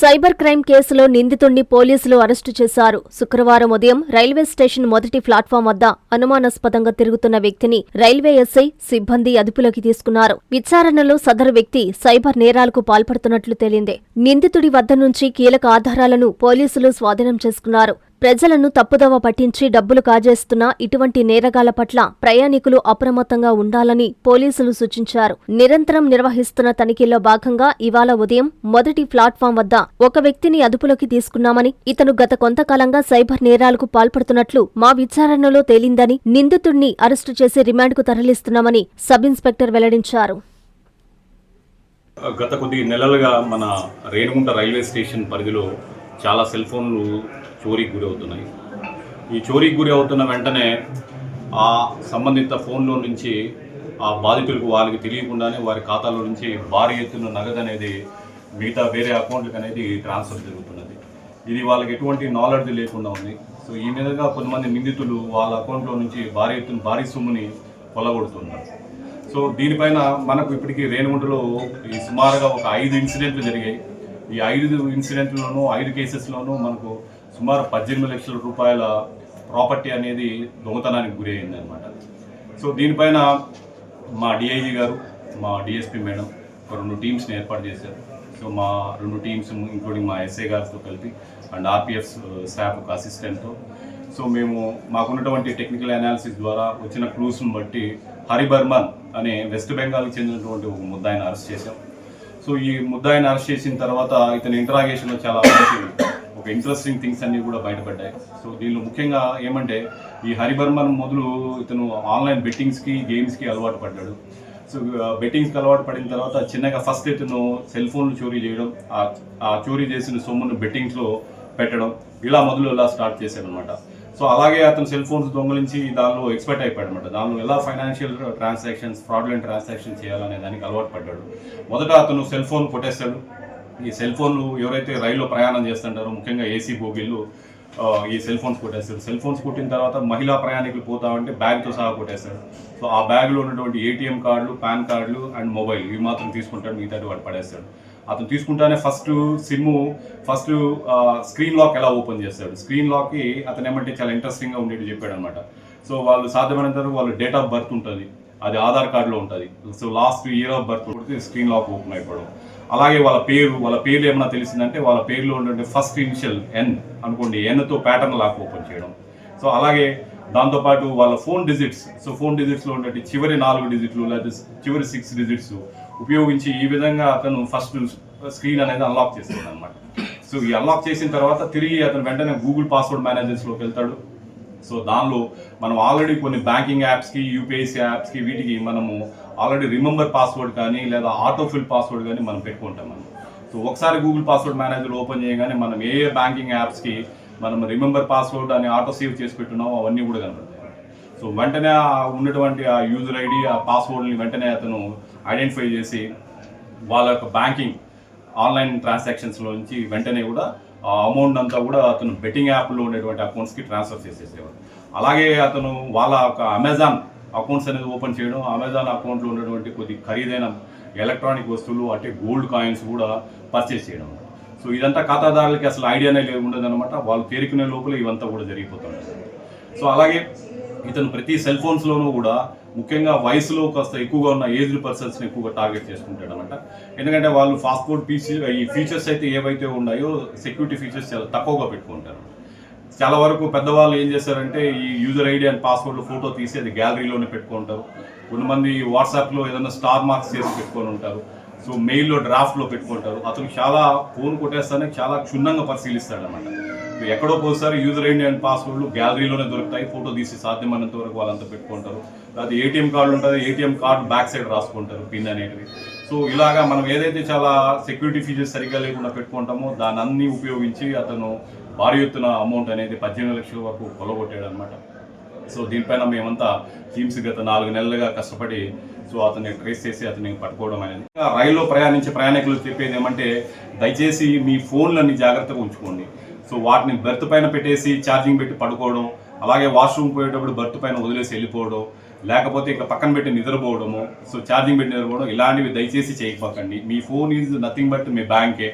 Cyber crime కేసులో నిందితుణ్ణి పోలీసులు arrest చేశారు. శుక్రవారం ఉదయం రైల్వే స్టేషన్ మొదటి ప్లాట్ఫాం వద్ద అనుమానాస్పదంగా తిరుగుతున్న వ్యక్తిని రైల్వే ఎస్ఐ సిబ్బంది అదుపులోకి తీసుకున్నారు. విచారణలో సదరు వ్యక్తి సైబర్ నేరాలకు పాల్పడుతున్నట్లు తేలింది. నిందితుడి వద్ద నుంచి కీలక ఆధారాలను పోలీసులు స్వాధీనం చేసుకున్నారు. ప్రజలను తప్పుదోవ పట్టించి డబ్బులు కాజేస్తున్న ఇటువంటి నేరగాళ్ల పట్ల ప్రయాణికులు అప్రమత్తంగా ఉండాలని పోలీసులు సూచించారు. నిరంతరం నిర్వహిస్తున్న తనిఖీల్లో భాగంగా ఇవాళ ఉదయం మొదటి ప్లాట్ఫాం వద్ద ఒక వ్యక్తిని అదుపులోకి తీసుకున్నామని, ఇతను గత కొంతకాలంగా సైబర్ నేరాలకు పాల్పడుతున్నట్లు మా విచారణలో తేలిందని, నిందితుడిని అరెస్టు చేసి రిమాండ్కు తరలిస్తున్నామని సబ్ ఇన్స్పెక్టర్ వెల్లడించారు. గత కొద్ది నెలలుగా మన రేణుగుంట రైల్వే స్టేషన్ పరిధిలో చాలా సెల్ ఫోన్లు చోరీకి గురి అవుతున్నాయి. ఈ చోరీకి గురి అవుతున్న వెంటనే ఆ సంబంధిత ఫోన్లో నుంచి ఆ బాధితులకు వాళ్ళకి తెలియకుండానే వారి ఖాతాలో నుంచి భారీ ఎత్తున నగదు అనేది మిగతా వేరే అకౌంట్లకు అనేది ట్రాన్స్ఫర్ జరుగుతున్నది. ఇది వాళ్ళకి ఎటువంటి నాలెడ్జ్ లేకుండా ఉంది. సో ఈ విధంగా కొంతమంది నిందితులు వాళ్ళ అకౌంట్లో నుంచి భారీ సొమ్ముని కొల్లగొడుతున్నారు. సో దీనిపైన మనకు ఇప్పటికీ రేణుగుంటలో ఈ సుమారుగా ఒక 5 ఇన్సిడెంట్లు జరిగాయి. ఈ 5 ఇన్సిడెంట్లోనూ 5 కేసెస్లోనూ మనకు సుమారు 18 లక్షల రూపాయల ప్రాపర్టీ అనేది దొంగతనానికి గురి అయిందనమాట. సో దీనిపైన మా డిఐజీ గారు, మా డిఎస్పీ మేడం 2 టీమ్స్ని ఏర్పాటు చేశారు. సో మా 2 టీమ్స్ ఇంక్లూడింగ్ మా ఎస్ఐ గారితో కలిపి అండ్ ఆర్పిఎఫ్ స్టాఫ్ ఒక అసిస్టెంట్తో సో మేము మాకున్నటువంటి టెక్నికల్ అనాలిసిస్ ద్వారా వచ్చిన క్లూస్ను బట్టి హరిబర్మన్ అనే వెస్ట్ బెంగాల్కి చెందినటువంటి ఒక ముద్దాయిని అరెస్ట్ చేశాం. సో ఈ ముద్దాయిని అరెస్ట్ చేసిన తర్వాత ఇతని ఇంటరాగేషన్లో చాలా ఒక ఇంట్రెస్టింగ్ థింగ్స్ అన్నీ కూడా బయటపడ్డాయి. సో దీనిలో ముఖ్యంగా ఏమంటే ఈ హరిబర్మన్ మొదలు ఇతను ఆన్లైన్ బెట్టింగ్స్కి గేమ్స్కి అలవాటు పడ్డాడు. సో బెట్టింగ్స్కి అలవాటు పడిన తర్వాత చిన్నగా ఫస్ట్ ఇతను సెల్ ఫోన్లు చోరీ చేయడం, ఆ చోరీ చేసిన సొమ్మును బెట్టింగ్స్లో పెట్టడం, ఇలా స్టార్ట్ చేశాడు అనమాట. సో అలాగే అతను సెల్ ఫోన్స్ దొంగలించి దానిలో ఎక్స్పర్ట్ అయిపోయాడు అనమాట. దానిలో ఎలా ఫైనాన్షియల్ ట్రాన్సాక్షన్స్, ఫ్రాడ్లెంట్ ట్రాన్సాక్షన్ చేయాలనే దానికి అలవాటు పడ్డాడు. మొదట అతను సెల్ ఫోన్ కొట్టేస్తాడు. ఈ సెల్ ఫోన్లు ఎవరైతే రైల్లో ప్రయాణం చేస్తుంటారో ముఖ్యంగా ఏసీ బోగీళ్ళు ఈ సెల్ ఫోన్స్ కొట్టేస్తాడు. సెల్ ఫోన్స్ కొట్టిన తర్వాత మహిళా ప్రయాణికులు పోతామంటే బ్యాగ్తో సహా కొట్టేస్తాడు. సో ఆ బ్యాగ్లో ఉన్నటువంటి ఏటీఎం కార్డులు, పాన్ కార్డులు అండ్ మొబైల్ ఇవి మాత్రం తీసుకుంటాడు, మిగతాది వాడు పడేస్తాడు. అతను తీసుకుంటానే ఫస్ట్ స్క్రీన్ లాక్ ఎలా ఓపెన్ చేస్తాడు. స్క్రీన్ లాక్కి అతను ఏమంటే చాలా ఇంట్రెస్టింగ్గా ఉండేది చెప్పాడు అనమాట. సో వాళ్ళు సాధ్యమైనంత వాళ్ళ డేట్ ఆఫ్ బర్త్ ఉంటుంది, అది ఆధార్ కార్డులో ఉంటుంది. So last year of birth కొడితే స్క్రీన్ లాక్ ఓపెన్ అయిపోవడం. అలాగే వాళ్ళ పేర్లు ఏమన్నా తెలిసిందంటే వాళ్ళ పేర్లో ఉన్నటువంటి ఫస్ట్ ఇనిషియల్ ఎన్ అనుకోండి, ఎన్తో ప్యాటర్న్ లాక్ ఓపెన్ చేయడం. సో అలాగే దాంతోపాటు వాళ్ళ ఫోన్ డిజిట్స్, సో ఫోన్ డిజిట్స్లో ఉన్నటువంటి చివరి 4 డిజిట్లు లేదా చివరి 6 డిజిట్స్ ఉపయోగించి ఈ విధంగా అతను ఫస్ట్ స్క్రీన్ అనేది అన్లాక్ చేస్తాడు అనమాట. సో ఈ అన్లాక్ చేసిన తర్వాత తిరిగి అతను వెంటనే గూగుల్ పాస్వర్డ్ మేనేజర్స్లోకి వెళ్తాడు. సో దానిలో మనం ఆల్రెడీ కొన్ని బ్యాంకింగ్ యాప్స్కి, యూపీఐసీ యాప్స్కి వీటికి మనము ఆల్రెడీ రిమెంబర్ పాస్వర్డ్ కానీ లేదా ఆటోఫిల్ పాస్వర్డ్ కానీ మనం పెట్టుకుంటాం మనం. సో ఒకసారి గూగుల్ పాస్వర్డ్ మేనేజర్ ఓపెన్ చేయగానే మనం ఏ బ్యాంకింగ్ యాప్స్కి మనం రిమెంబర్ పాస్వర్డ్ అని ఆటో సేవ్ చేసి పెట్టున్నామో అవన్నీ కూడా కనబడతాయి. సో వెంటనే ఉన్నటువంటి ఆ యూజర్ ఐడి, ఆ పాస్వర్డ్ని వెంటనే అతను ఐడెంటిఫై చేసి వాళ్ళ యొక్క బ్యాంకింగ్ ఆన్లైన్ ట్రాన్సాక్షన్స్లో నుంచి వెంటనే కూడా ఆ అమౌంట్ అంతా కూడా అతను బెట్టింగ్ యాప్లో ఉండేటువంటి అకౌంట్స్కి ట్రాన్స్ఫర్ చేసేసేవాడు. అలాగే అతను వాళ్ళ ఒక అమెజాన్ అకౌంట్స్ అనేది ఓపెన్ చేయడం, అమెజాన్ అకౌంట్లో ఉన్నటువంటి కొద్ది ఖరీదైన ఎలక్ట్రానిక్ వస్తువులు అంటే గోల్డ్ కాయిన్స్ కూడా పర్చేస్ చేయడం. సో ఇదంతా ఖాతాదారులకి అసలు ఐడియానే ఉండదన్నమాట. వాళ్ళు తేరుకునే లోపల ఇవంతా కూడా జరిగిపోతుంది. సో అలాగే ఇతను ప్రతి సెల్ ఫోన్స్లోనూ కూడా ముఖ్యంగా వయసులో కాస్త ఎక్కువగా ఉన్న ఏజ్డ్ పర్సన్స్ని ఎక్కువగా టార్గెట్ చేసుకుంటాడు అనమాట. ఎందుకంటే వాళ్ళు పాస్పోర్ట్ ఈ ఫీచర్స్ అయితే ఏవైతే ఉన్నాయో సెక్యూరిటీ ఫీచర్స్ చాలా తక్కువగా పెట్టుకుంటారు. చాలా వరకు పెద్దవాళ్ళు ఏం చేస్తారంటే ఈ యూజర్ ఐడి అండ్ పాస్వర్డ్లో ఫోటో తీసి అది గ్యాలరీలోనే పెట్టుకుంటారు. కొంతమంది వాట్సాప్లో ఏదైనా స్టార్ మార్క్స్ చేసి పెట్టుకొని ఉంటారు. సో మెయిల్లో డ్రాఫ్ట్లో పెట్టుకుంటారు. అతను చాలా ఫోన్ కొట్టేస్తానే చాలా క్షుణ్ణంగా పరిశీలిస్తాడు అనమాట. ఎక్కడో పోసారి యూజర్ ఐడి అండ్ పాస్వర్డ్లు గ్యాలరీలోనే దొరుకుతాయి, ఫోటో తీసి సాధ్యమైనంత వరకు వాళ్ళంతా పెట్టుకుంటారు. అది ఏటీఎం కార్డు ఉంటుంది, ఏటీఎం కార్డు బ్యాక్ సైడ్ రాసుకుంటారు పిన్ అనేటివి. సో ఇలాగా మనం ఏదైతే చాలా సెక్యూరిటీ ఫీచర్స్ సరిగ్గా లేకుండా పెట్టుకుంటామో దాన్ని అన్నీ ఉపయోగించి అతను భారీ ఎత్తున అమౌంట్ అనేది 18 లక్షల వరకు కొలగొట్టాడు అనమాట. సో దీనిపైన మేమంతా టీమ్స్ గత 4 నెలలుగా కష్టపడి సో అతన్ని ట్రేస్ చేసి అతన్ని పట్టుకోవడం అనేది. రైల్లో ప్రయాణించే ప్రయాణికులు చెప్పేది ఏమంటే దయచేసి మీ ఫోన్లన్నీ జాగ్రత్తగా ఉంచుకోండి. సో వాటిని బెర్త్ పైన పెట్టేసి ఛార్జింగ్ పెట్టి పడుకోవడం, అలాగే వాష్రూమ్ పోయేటప్పుడు బెర్త్ పైన వదిలేసి వెళ్ళిపోవడం, లేకపోతే ఇక్కడ పక్కన పెట్టి నిద్రపోవడము, సో ఛార్జింగ్ పెట్టి నిద్రపోవడం ఇలాంటివి దయచేసి చేయకపోకండి. మీ ఫోన్ ఈజ్ నథింగ్ బట్ మీ బ్యాంకే.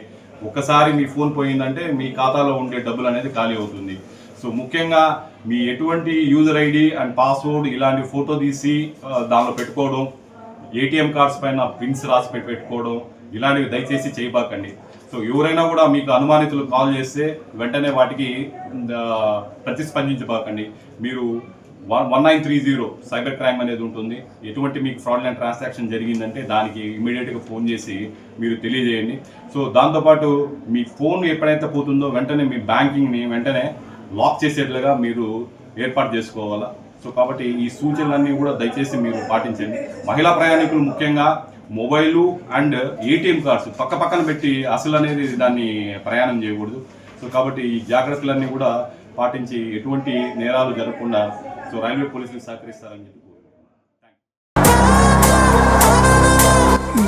ఒక్కసారి మీ ఫోన్ పోయిందంటే మీ ఖాతాలో ఉండే డబ్బులు అనేది ఖాళీ అవుతుంది. సో ముఖ్యంగా మీ ఎటువంటి యూజర్ ఐడి అండ్ పాస్వర్డ్ ఇలాంటి ఫోటో తీసి దానిలో పెట్టుకోవడం, ఏటీఎం కార్డ్స్ పైన పిన్స్ రాసి పెట్టుకోవడం ఇలాంటివి దయచేసి చేయబాకండి. సో ఎవరైనా కూడా మీకు అనుమానితులు కాల్ చేస్తే వెంటనే వాటికి ప్రతిస్పందించబాకండి. మీరు 1930 సైబర్ క్రైమ్ అనేది ఉంటుంది. ఎటువంటి మీకు ఫ్రాడ్లెంట్ ట్రాన్సాక్షన్ జరిగిందంటే దానికి ఇమీడియట్గా ఫోన్ చేసి మీరు తెలియజేయండి. సో దాంతోపాటు మీ ఫోన్ ఎప్పుడైతే పోతుందో వెంటనే మీ బ్యాంకింగ్ని వెంటనే లాక్ చేసేట్లుగా మీరు ఏర్పాటు చేసుకోవాలా. సో కాబట్టి ఈ సూచనలన్నీ కూడా దయచేసి మీరు పాటించండి. మహిళా ప్రయాణికులు ముఖ్యంగా మొబైలు అండ్ ఏటీఎం కార్డ్స్ పక్కన పెట్టి అసలు అనేది దాన్ని ప్రయాణం చేయకూడదు. సో కాబట్టి ఈ జాగ్రత్తలన్నీ కూడా పాటించి ఎటువంటి నేరాలు జరగకుండా సో రైల్వే పోలీసులు సహకరిస్తారని చెప్పి.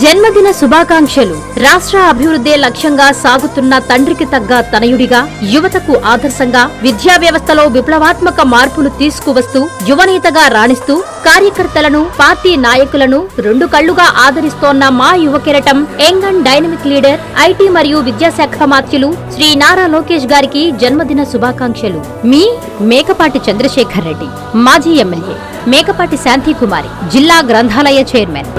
జన్మదిన శుభాకాంక్షలు. రాష్ట్ర అభివృద్ధే లక్ష్యంగా సాగుతున్న తండ్రికి తగ్గ తనయుడిగా, యువతకు ఆదర్శంగా, విద్యా వ్యవస్థలో విప్లవాత్మక మార్పులు తీసుకువస్తూ, యువనేతగా రాణిస్తూ, కార్యకర్తలను, పార్టీ నాయకులను రెండు కళ్లుగా ఆదరిస్తోన్న మా యువ కెరటం, young and dynamic leader, IT మరియు విద్యాశాఖ మాత్యులు శ్రీ నారా లోకేష్ గారికి జన్మదిన శుభాకాంక్షలు. మీ మేకపాటి చంద్రశేఖర్ రెడ్డి, మాజీ ఎమ్మెల్యే, మేకపాటి శాంతికుమారి, జిల్లా గ్రంథాలయ చైర్మన్.